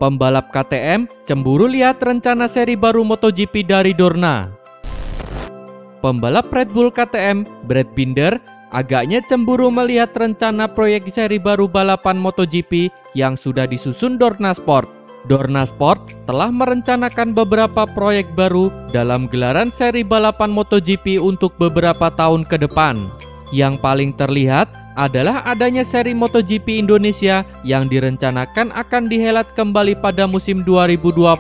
Pembalap KTM cemburu lihat rencana seri baru MotoGP dari Dorna. Pembalap Red Bull KTM, Brad Binder, agaknya cemburu melihat rencana proyek seri baru balapan MotoGP yang sudah disusun Dorna Sport. Dorna Sport telah merencanakan beberapa proyek baru dalam gelaran seri balapan MotoGP untuk beberapa tahun ke depan. Yang paling terlihat adalah adanya seri MotoGP Indonesia yang direncanakan akan dihelat kembali pada musim 2021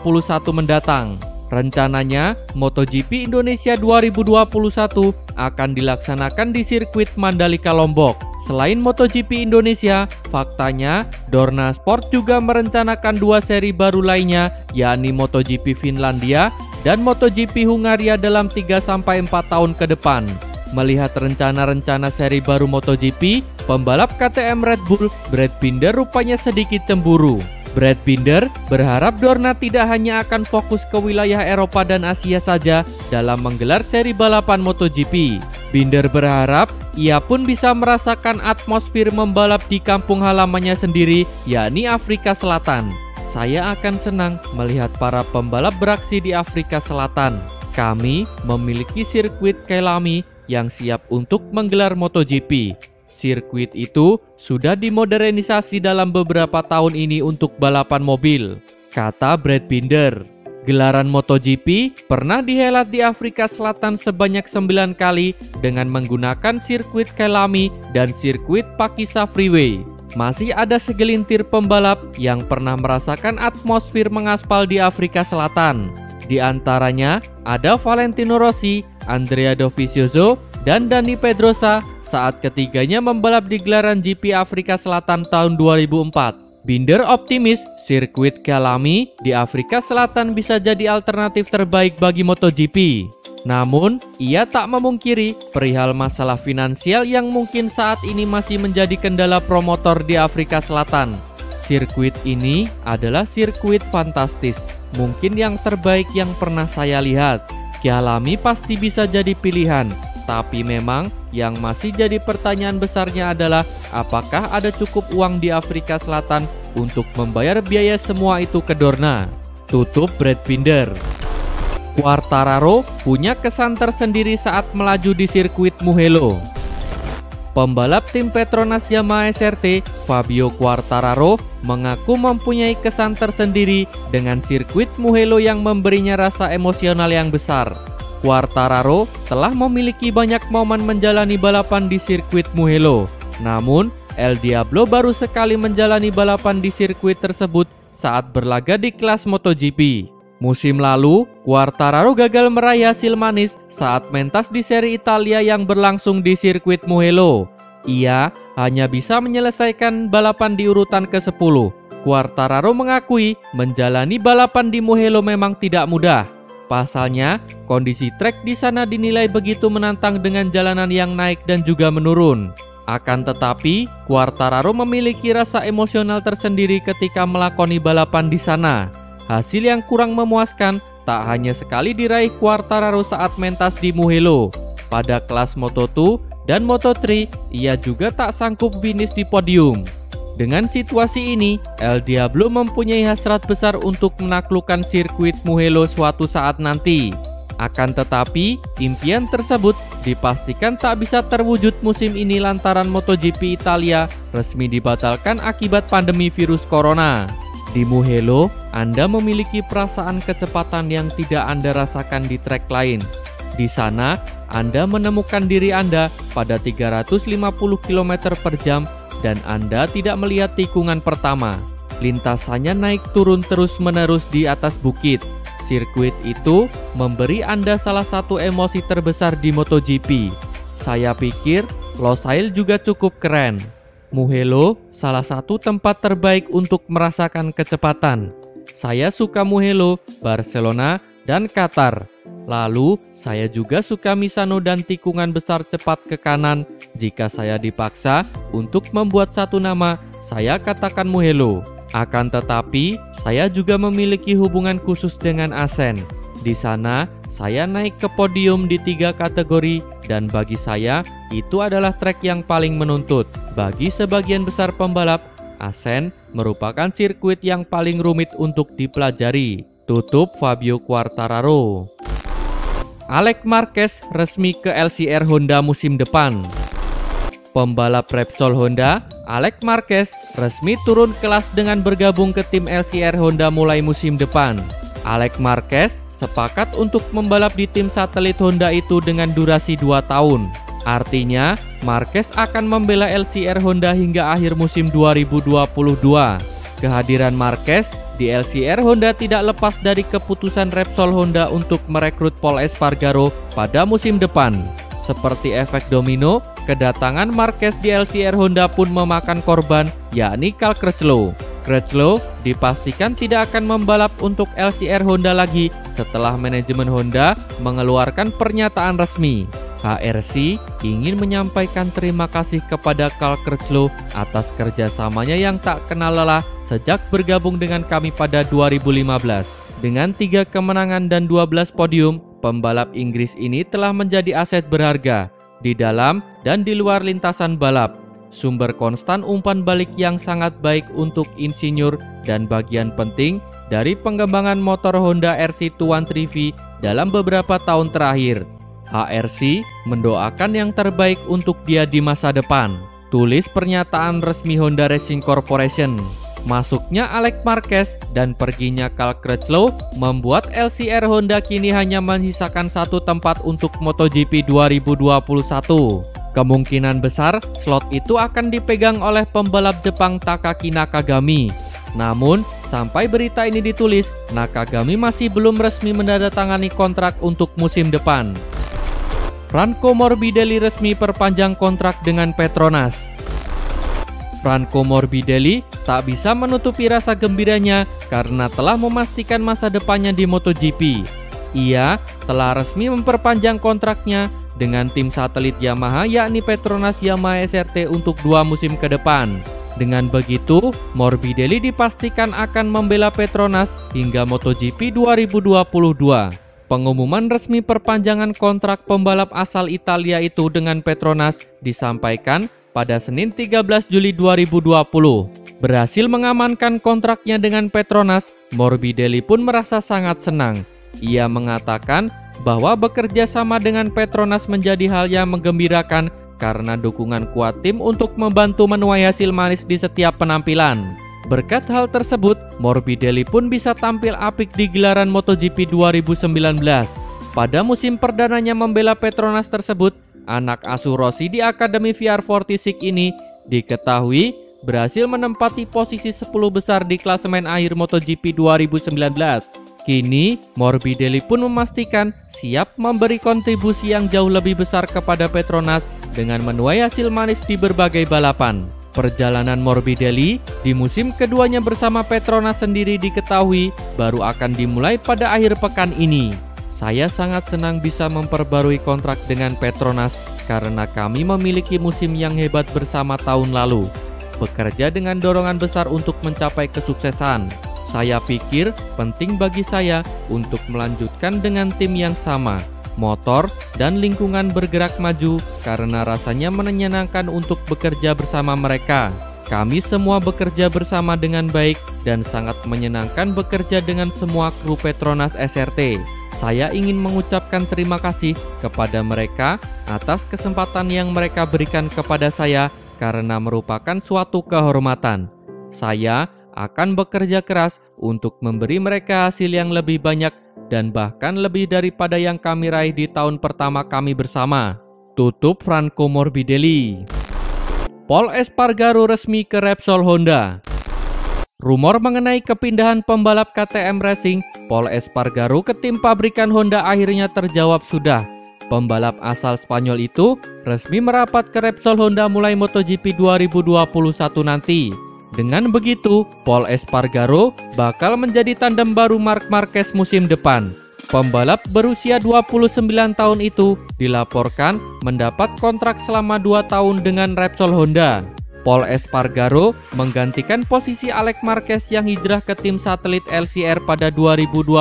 mendatang. Rencananya, MotoGP Indonesia 2021 akan dilaksanakan di sirkuit Mandalika Lombok. Selain MotoGP Indonesia, faktanya Dorna Sport juga merencanakan dua seri baru lainnya, yakni MotoGP Finlandia dan MotoGP Hungaria dalam 3-4 tahun ke depan. Melihat rencana-rencana seri baru MotoGP, pembalap KTM Red Bull, Brad Binder rupanya sedikit cemburu. Brad Binder berharap Dorna tidak hanya akan fokus ke wilayah Eropa dan Asia saja dalam menggelar seri balapan MotoGP. Binder berharap ia pun bisa merasakan atmosfer membalap di kampung halamannya sendiri, yakni Afrika Selatan. Saya akan senang melihat para pembalap beraksi di Afrika Selatan. Kami memiliki sirkuit Kyalami yang siap untuk menggelar MotoGP. Sirkuit itu sudah dimodernisasi dalam beberapa tahun ini untuk balapan mobil, kata Brad Binder. Gelaran MotoGP pernah dihelat di Afrika Selatan sebanyak 9 kali dengan menggunakan sirkuit Kyalami dan sirkuit Pakisa Freeway. Masih ada segelintir pembalap yang pernah merasakan atmosfer mengaspal di Afrika Selatan. Di antaranya ada Valentino Rossi, Andrea Dovizioso, dan Dani Pedrosa saat ketiganya membalap di gelaran GP Afrika Selatan tahun 2004. Binder optimis sirkuit Kyalami di Afrika Selatan bisa jadi alternatif terbaik bagi MotoGP. Namun, ia tak memungkiri perihal masalah finansial yang mungkin saat ini masih menjadi kendala promotor di Afrika Selatan. Sirkuit ini adalah sirkuit fantastis, mungkin yang terbaik yang pernah saya lihat. Kyalami pasti bisa jadi pilihan, tapi memang yang masih jadi pertanyaan besarnya adalah apakah ada cukup uang di Afrika Selatan untuk membayar biaya semua itu ke Dorna. Tutup Brad Binder. Quartararo punya kesan tersendiri saat melaju di sirkuit Mugello. Pembalap tim Petronas Yamaha SRT, Fabio Quartararo, mengaku mempunyai kesan tersendiri dengan sirkuit Mugello yang memberinya rasa emosional yang besar. Quartararo telah memiliki banyak momen menjalani balapan di sirkuit Mugello. Namun, El Diablo baru sekali menjalani balapan di sirkuit tersebut saat berlaga di kelas MotoGP. Musim lalu, Quartararo gagal meraih hasil manis saat mentas di seri Italia yang berlangsung di sirkuit Mugello. Ia hanya bisa menyelesaikan balapan di urutan ke-10. Quartararo mengakui menjalani balapan di Mugello memang tidak mudah. Pasalnya, kondisi trek di sana dinilai begitu menantang dengan jalanan yang naik dan juga menurun. Akan tetapi, Quartararo memiliki rasa emosional tersendiri ketika melakoni balapan di sana. Hasil yang kurang memuaskan tak hanya sekali diraih Quartararo saat mentas di Mugello. Pada kelas Moto2 dan Moto3, ia juga tak sanggup finish di podium. Dengan situasi ini, El Diablo mempunyai hasrat besar untuk menaklukkan sirkuit Mugello suatu saat nanti. Akan tetapi, impian tersebut dipastikan tak bisa terwujud musim ini lantaran MotoGP Italia resmi dibatalkan akibat pandemi virus corona. Di Mugello, Anda memiliki perasaan kecepatan yang tidak Anda rasakan di trek lain. Di sana, Anda menemukan diri Anda pada 350 km per jam dan Anda tidak melihat tikungan pertama. Lintasannya naik turun terus-menerus di atas bukit. Sirkuit itu memberi Anda salah satu emosi terbesar di MotoGP. Saya pikir Losail juga cukup keren. Mugello salah satu tempat terbaik untuk merasakan kecepatan. Saya suka Mugello, Barcelona, dan Qatar. Lalu, saya juga suka Misano dan tikungan besar cepat ke kanan. Jika saya dipaksa untuk membuat satu nama, saya katakan Mugello. Akan tetapi, saya juga memiliki hubungan khusus dengan Assen. Di sana, saya naik ke podium di 3 kategori dan bagi saya, itu adalah trek yang paling menuntut. Bagi sebagian besar pembalap, Assen merupakan sirkuit yang paling rumit untuk dipelajari. Tutup Fabio Quartararo. Alex Marquez resmi ke LCR Honda musim depan. Pembalap Repsol Honda, Alex Marquez resmi turun kelas dengan bergabung ke tim LCR Honda mulai musim depan. Alex Marquez sepakat untuk membalap di tim satelit Honda itu dengan durasi 2 tahun. Artinya, Marquez akan membela LCR Honda hingga akhir musim 2022. Kehadiran Marquez di LCR Honda tidak lepas dari keputusan Repsol Honda untuk merekrut Pol Espargaro pada musim depan. Seperti efek domino, kedatangan Marquez di LCR Honda pun memakan korban, yakni Cal Crutchlow. Crutchlow dipastikan tidak akan membalap untuk LCR Honda lagi setelah manajemen Honda mengeluarkan pernyataan resmi. HRC ingin menyampaikan terima kasih kepada Cal Crutchlow atas kerjasamanya yang tak kenal lelah sejak bergabung dengan kami pada 2015. Dengan 3 kemenangan dan 12 podium, pembalap Inggris ini telah menjadi aset berharga di dalam dan di luar lintasan balap. Sumber konstan umpan balik yang sangat baik untuk insinyur dan bagian penting dari pengembangan motor Honda RC213V dalam beberapa tahun terakhir. HRC mendoakan yang terbaik untuk dia di masa depan. Tulis pernyataan resmi Honda Racing Corporation. Masuknya Alex Marquez dan perginya Cal Crutchlow membuat LCR Honda kini hanya menyisakan 1 tempat untuk MotoGP 2021. Kemungkinan besar slot itu akan dipegang oleh pembalap Jepang Takaki Nakagami. Namun, sampai berita ini ditulis, Nakagami masih belum resmi menandatangani kontrak untuk musim depan. Franco Morbidelli resmi perpanjang kontrak dengan Petronas. Franco Morbidelli tak bisa menutupi rasa gembiranya karena telah memastikan masa depannya di MotoGP. Ia telah resmi memperpanjang kontraknya dengan tim satelit Yamaha yakni Petronas Yamaha SRT untuk 2 musim ke depan. Dengan begitu, Morbidelli dipastikan akan membela Petronas hingga MotoGP 2022. Pengumuman resmi perpanjangan kontrak pembalap asal Italia itu dengan Petronas disampaikan pada Senin 13 Juli 2020. Berhasil mengamankan kontraknya dengan Petronas, Morbidelli pun merasa sangat senang. Ia mengatakan bahwa bekerja sama dengan Petronas menjadi hal yang menggembirakan karena dukungan kuat tim untuk membantu menuai hasil manis di setiap penampilan. Berkat hal tersebut, Morbidelli pun bisa tampil apik di gelaran MotoGP 2019. Pada musim perdananya membela Petronas tersebut, anak asuh Rossi di Akademi VR46 ini diketahui berhasil menempati posisi 10 besar di klasemen akhir MotoGP 2019. Kini, Morbidelli pun memastikan siap memberi kontribusi yang jauh lebih besar kepada Petronas dengan menuai hasil manis di berbagai balapan. Perjalanan Morbidelli di musim keduanya bersama Petronas sendiri diketahui baru akan dimulai pada akhir pekan ini. Saya sangat senang bisa memperbarui kontrak dengan Petronas karena kami memiliki musim yang hebat bersama tahun lalu. Bekerja dengan dorongan besar untuk mencapai kesuksesan. Saya pikir penting bagi saya untuk melanjutkan dengan tim yang sama. Motor dan lingkungan bergerak maju karena rasanya menyenangkan untuk bekerja bersama mereka. Kami semua bekerja bersama dengan baik dan sangat menyenangkan bekerja dengan semua kru Petronas SRT. Saya ingin mengucapkan terima kasih kepada mereka atas kesempatan yang mereka berikan kepada saya karena merupakan suatu kehormatan. Saya akan bekerja keras untuk memberi mereka hasil yang lebih banyak dan bahkan lebih daripada yang kami raih di tahun pertama kami bersama. Tutup Franco Morbidelli. Pol Espargaro resmi ke Repsol Honda. Rumor mengenai kepindahan pembalap KTM Racing Pol Espargaro ke tim pabrikan Honda akhirnya terjawab sudah. Pembalap asal Spanyol itu resmi merapat ke Repsol Honda mulai MotoGP 2021 nanti. Dengan begitu, Pol Espargaro bakal menjadi tandem baru Marc Marquez musim depan. Pembalap berusia 29 tahun itu dilaporkan mendapat kontrak selama 2 tahun dengan Repsol Honda. Pol Espargaro menggantikan posisi Alex Marquez yang hijrah ke tim satelit LCR pada 2021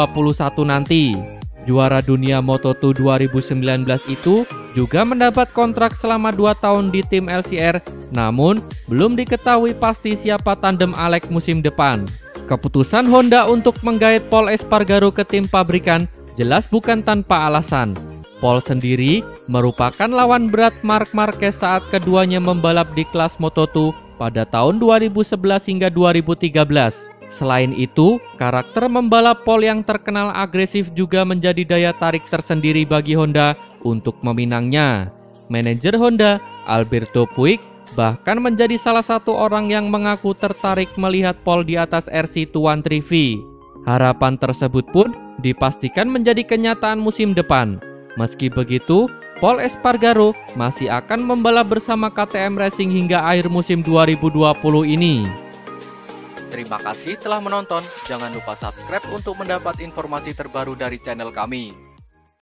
nanti. Juara dunia Moto2 2019 itu juga mendapat kontrak selama 2 tahun di tim LCR, namun belum diketahui pasti siapa tandem Alex musim depan. Keputusan Honda untuk menggait Pol Espargaro ke tim pabrikan jelas bukan tanpa alasan. Pol sendiri merupakan lawan berat Marc Marquez saat keduanya membalap di kelas Moto2 pada tahun 2011 hingga 2013. Selain itu, karakter membalap Pol yang terkenal agresif juga menjadi daya tarik tersendiri bagi Honda untuk meminangnya. Manajer Honda, Alberto Puig, bahkan menjadi salah satu orang yang mengaku tertarik melihat Pol di atas RC213V. Harapan tersebut pun dipastikan menjadi kenyataan musim depan. Meski begitu, Pol Espargaro masih akan membalap bersama KTM Racing hingga akhir musim 2020 ini. Terima kasih telah menonton. Jangan lupa subscribe untuk mendapat informasi terbaru dari channel kami.